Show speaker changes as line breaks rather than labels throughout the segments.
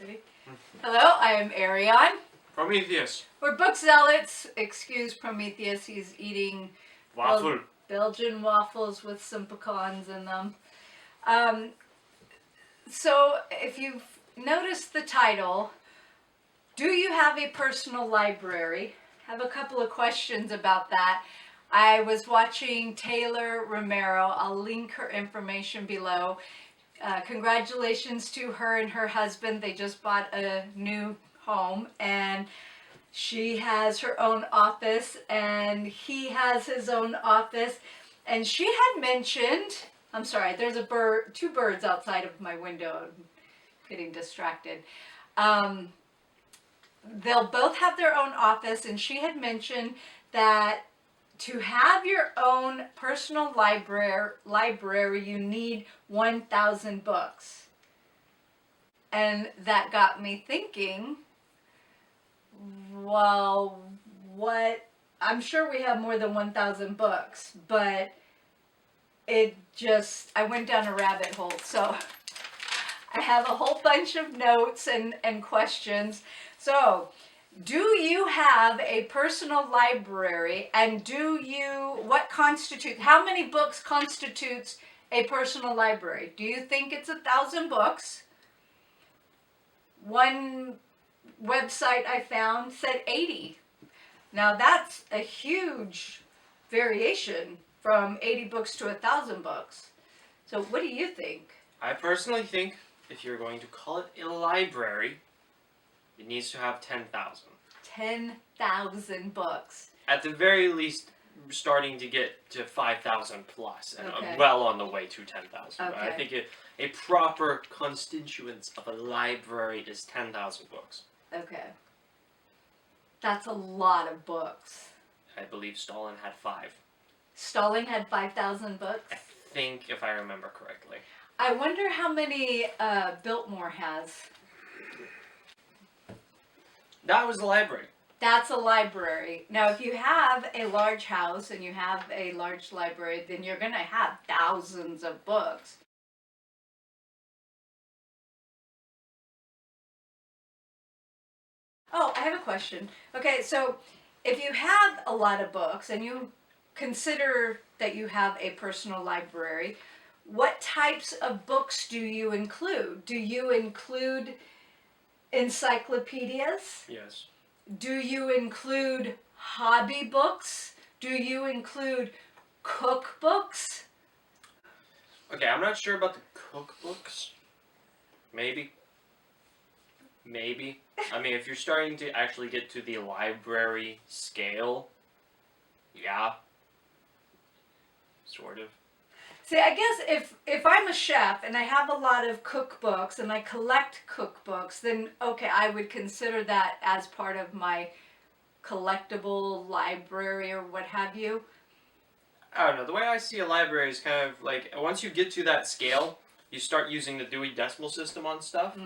Ready? Hello, I am Arion.
Prometheus.
We're book zealots. Excuse Prometheus, he's eating
Waffle.
Belgian waffles with some pecans in them. So, if you've noticed the title, do you have a personal library? I have a couple of questions about that. I was watching Taylor Romero. I'll link her information below. Congratulations to her and her husband. They just bought a new home and she has her own office and he has his own office. And she had mentioned, I'm sorry, there's a bird, two birds outside of my window. I'm getting distracted. They'll both have their own office, and she had mentioned that to have your own personal library, you need 1,000 books. And that got me thinking, well, what? I'm sure we have more than 1,000 books, but I went down a rabbit hole. So I have a whole bunch of notes and questions. So, do you have a personal library, and how many books constitutes a personal library? Do you think it's 1,000 books? One website I found said 80. Now that's a huge variation from 80 books to 1,000 books. So what do you think?
I personally think if you're going to call it a library, it needs to have 10,000.
10,000 books.
At the very least, starting to get to 5,000 plus, and
Okay.
well on the way to 10,000.
Okay.
I think a proper constituents of a library is 10,000 books.
Okay. That's a lot of books.
I believe Stalin had 5.
Stalin had 5,000 books?
I think, if I remember correctly.
I wonder how many Biltmore has.
That was the library.
That's a library. Now, if you have a large house and you have a large library, then you're going to have thousands of books. Oh, I have a question. Okay, so if you have a lot of books and you consider that you have a personal library, what types of books do you include? Do you include encyclopedias?
Yes.
Do you include hobby books? Do you include cookbooks?
Okay, I'm not sure about the cookbooks. Maybe. I mean, if you're starting to actually get to the library scale, yeah. Sort of.
See, I guess if I'm a chef and I have a lot of cookbooks and I collect cookbooks, then okay, I would consider that as part of my collectible library or what have you.
I don't know. The way I see a library is kind of like once you get to that scale, you start using the Dewey Decimal System on stuff.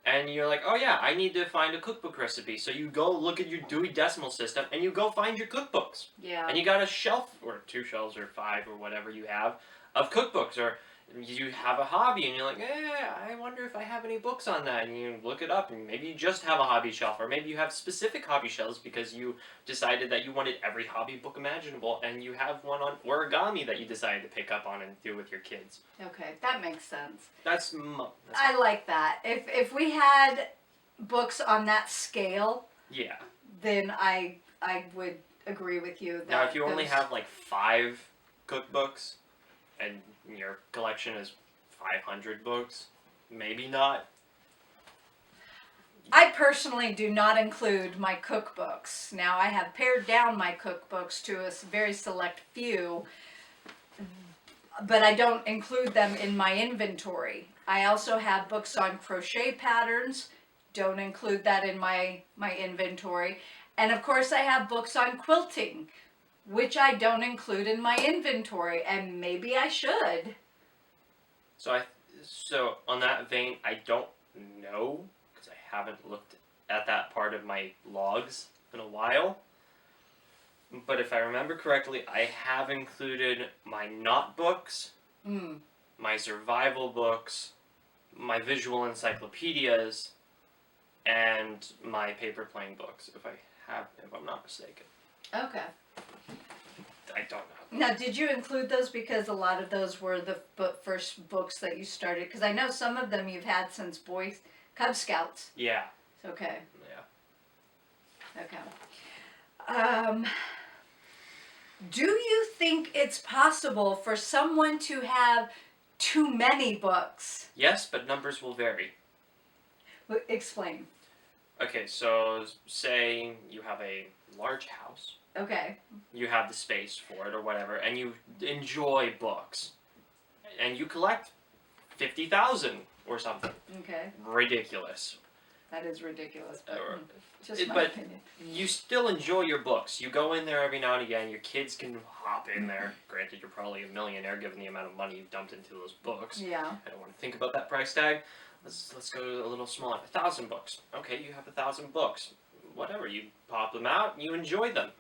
And you're like, oh yeah, I need to find a cookbook recipe. So you go look at your Dewey Decimal System and you go find your cookbooks.
Yeah.
And you got a shelf, or 2 shelves, or 5, or whatever you have, of cookbooks. Or you have a hobby and you're like, I wonder if I have any books on that. And you look it up and maybe you just have a hobby shelf. Or maybe you have specific hobby shelves because you decided that you wanted every hobby book imaginable. And you have one on origami that you decided to pick up on and do with your kids.
Okay, that makes sense.
That's
I like that. If we had books on that scale,
yeah,
then I would agree with you. That
now, if you only have like 5 cookbooks and your collection is 500 books, maybe not.
I personally do not include my cookbooks. Now, I have pared down my cookbooks to a very select few, but I don't include them in my inventory. I also have books on crochet patterns. Don't include that in my inventory. And of course, I have books on quilting, which I don't include in my inventory, and maybe I should.
So on that vein, I don't know, because I haven't looked at that part of my logs in a while. But if I remember correctly, I have included my knot books, my survival books, my visual encyclopedias, and my paper plane books, if I'm not mistaken.
Okay.
I don't know.
Now, did you include those because a lot of those were the first books that you started? Because I know some of them you've had since Cub Scouts.
Yeah.
Okay.
Yeah.
Okay. Do you think it's possible for someone to have too many books?
Yes, but numbers will vary.
Explain.
Okay, so say you have a large house.
Okay.
You have the space for it or whatever, and you enjoy books. And you collect 50,000 or something.
Okay.
Ridiculous.
That is ridiculous, but just my
But
opinion.
you still enjoy your books. You go in there every now and again. Your kids can hop in there. Granted, you're probably a millionaire given the amount of money you've dumped into those books.
Yeah.
I don't want to think about that price tag. Let's go a little smaller. 1,000 books. Okay, you have 1,000 books. Whatever. You pop them out and you enjoy them.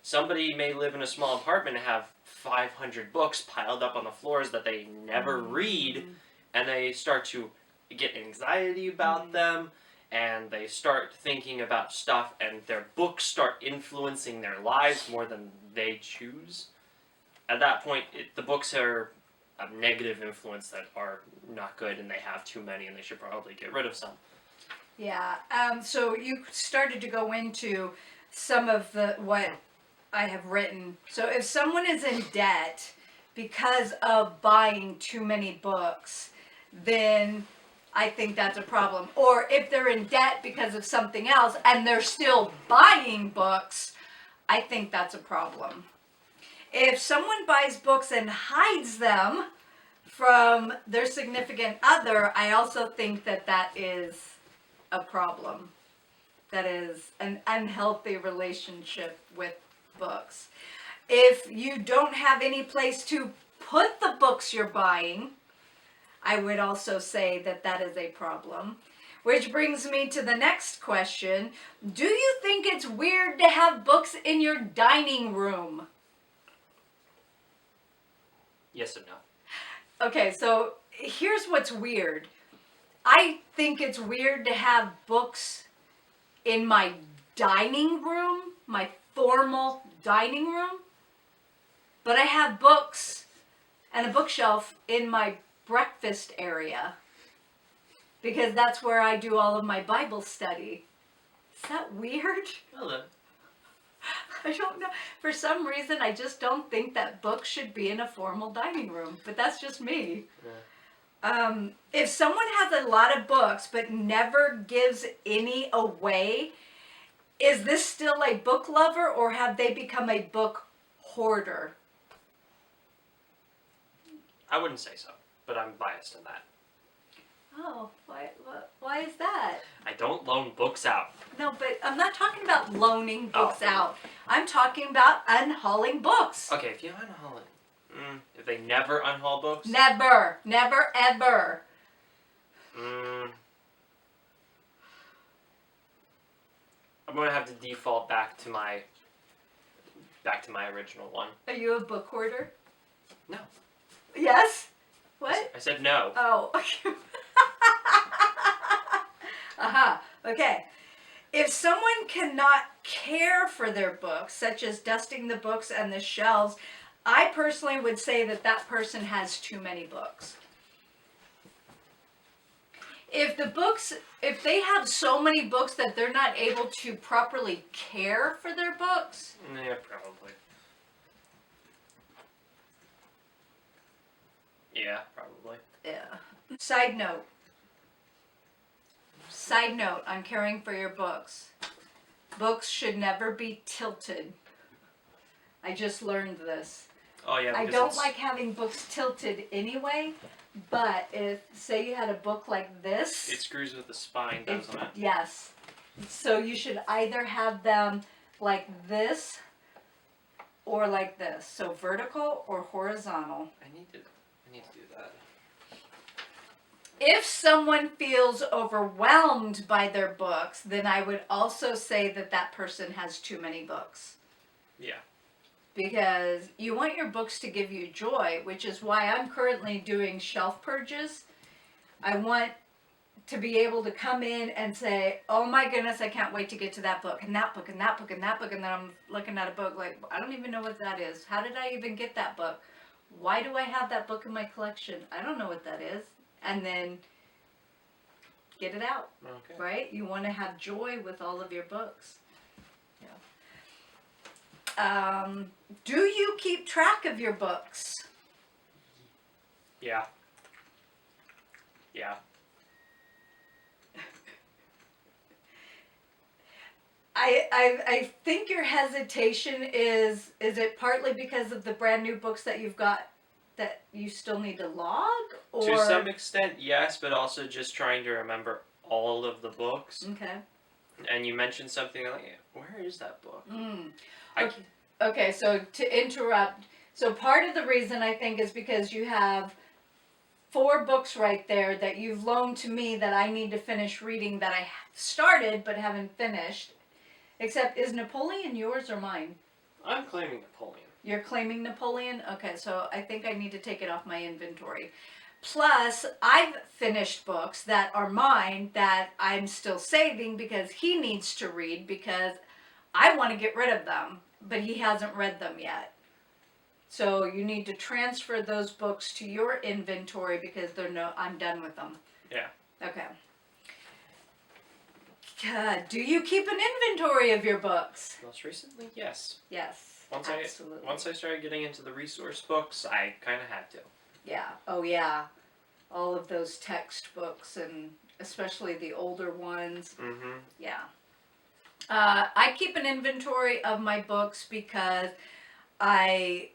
Somebody may live in a small apartment and have 500 books piled up on the floors that they never read, and they start to get anxiety about them, and they start thinking about stuff, and their books start influencing their lives more than they choose. At that point, the books are a negative influence that are not good, and they have too many, and they should probably get rid of some.
Yeah. So you started to go into some of what I have written. So if someone is in debt because of buying too many books, then I think that's a problem. Or if they're in debt because of something else and they're still buying books, I think that's a problem. If someone buys books and hides them from their significant other, I also think that is a problem. That is an unhealthy relationship with books. If you don't have any place to put the books you're buying, I would also say that is a problem. Which brings me to the next question. Do you think it's weird to have books in your dining room?
Yes and no.
Okay, so here's what's weird. I think it's weird to have books in my dining room, my formal dining room, but I have books and a bookshelf in my breakfast area because that's where I do all of my Bible study. Is that weird?
Well then.
I don't know. For some reason, I just don't think that books should be in a formal dining room, but that's just me.
Yeah.
If someone has a lot of books but never gives any away, is this still a book lover or have they become a book hoarder?
I wouldn't say so, but I'm biased in that.
Oh, why is that?
I don't loan books out.
No, but I'm not talking about loaning books
Oh.
out. I'm talking about unhauling books.
Okay, if you unhaul it, if they never unhaul books,
Never, ever.
I'm gonna have to default back to my original one.
Are you a book hoarder?
No.
Yes? What?
I said no.
Oh. Okay. If someone cannot care for their books, such as dusting the books and the shelves, I personally would say that person has too many books. If they have so many books that they're not able to properly care for their books.
Yeah, probably. Yeah, probably.
Yeah. Side note on caring for your books. Books should never be tilted. I just learned this.
Oh yeah.
I don't like having books tilted anyway, but if, say you had a book like this.
It screws with the spine, doesn't it?
Yes. So you should either have them like this or like this. So vertical or horizontal.
I need to do that.
If someone feels overwhelmed by their books, then I would also say that person has too many books.
Yeah.
Because you want your books to give you joy, which is why I'm currently doing shelf purges. I want to be able to come in and say, oh my goodness, I can't wait to get to that book and that book and that book and that book. And then I'm looking at a book like, I don't even know what that is. How did I even get that book? Why do I have that book in my collection? I don't know what that is. And then get it out,
Okay.
right? You want to have joy with all of your books. Yeah. Do you keep track of your books?
Yeah. Yeah.
I think your hesitation is it partly because of the brand new books that you've got that you still need to log? Or
To some extent, yes, but also just trying to remember all of the books.
Okay.
And you mentioned something like, where is that book?
Okay. Okay, so to interrupt, so part of the reason I think is because you have 4 books right there that you've loaned to me that I need to finish reading that I started but haven't finished. Except, is Napoleon yours or mine?
I'm claiming Napoleon.
You're claiming Napoleon? Okay, so I think I need to take it off my inventory. Plus, I've finished books that are mine that I'm still saving because he needs to read because I want to get rid of them, but he hasn't read them yet. So you need to transfer those books to your inventory because I'm done with them.
Yeah.
Okay. Do you keep an inventory of your books?
Most recently, yes.
Yes, absolutely.
Once I started getting into the resource books, I kind of had to.
Yeah. Oh, yeah. All of those textbooks and especially the older ones.
Mm-hmm.
Yeah. I keep an inventory of my books because I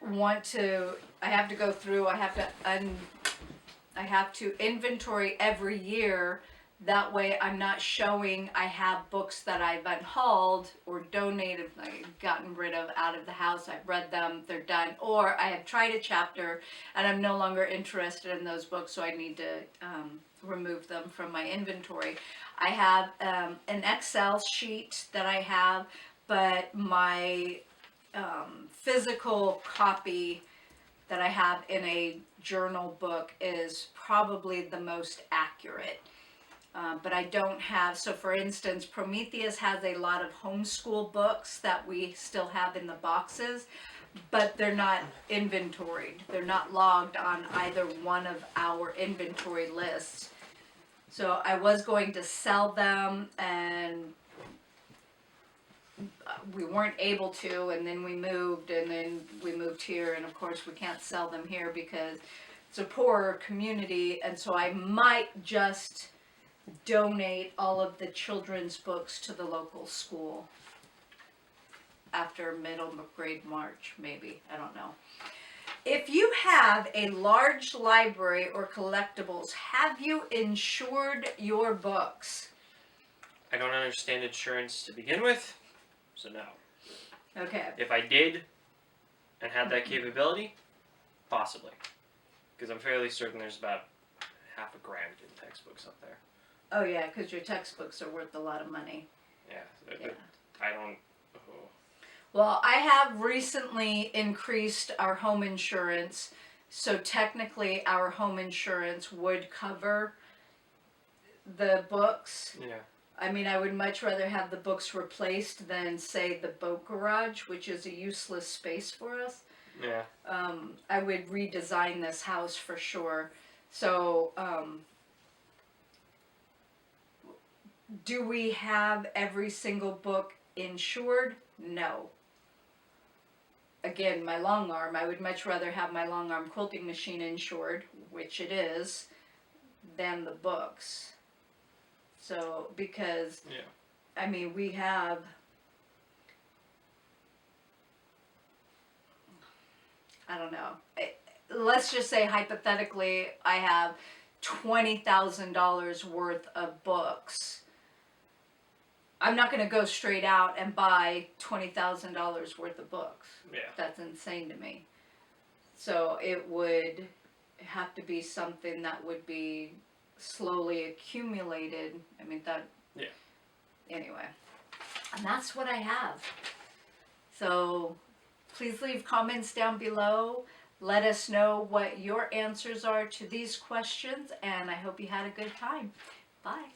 have to go through, I have to inventory every year. That way I'm not showing I have books that I've unhauled or donated, like gotten rid of out of the house. I've read them, they're done. Or I have tried a chapter and I'm no longer interested in those books, so I need to remove them from my inventory. I have an Excel sheet that I have, but my physical copy that I have in a journal book is probably the most accurate. But I don't have, so for instance, Prometheus has a lot of homeschool books that we still have in the boxes, but they're not inventoried. They're not logged on either one of our inventory lists. So I was going to sell them and we weren't able to, and then we moved here, and of course we can't sell them here because it's a poorer community, and so I might just donate all of the children's books to the local school after middle grade March, maybe. I don't know. If you have a large library or collectibles, have you insured your books?
I don't understand insurance to begin with, so no.
Okay.
If I did and had that capability, possibly. Because I'm fairly certain there's about $500,000 in textbooks up there.
Oh yeah, because your textbooks are worth a lot of money.
Yeah. I don't... Oh.
Well, I have recently increased our home insurance, so technically our home insurance would cover the books.
Yeah.
I mean, I would much rather have the books replaced than, say, the boat garage, which is a useless space for us.
Yeah.
I would redesign this house for sure. So, do we have every single book insured? No. Again, my long arm, I would much rather have my long arm quilting machine insured, which it is, than the books. So, because,
Yeah.
I mean, we have, I don't know, let's just say hypothetically I have $20,000 worth of books. I'm not going to go straight out and buy $20,000 worth of books.
Yeah.
That's insane to me. So it would have to be something that would be slowly accumulated. I mean, that...
Yeah.
Anyway. And that's what I have. So please leave comments down below. Let us know what your answers are to these questions, and I hope you had a good time. Bye.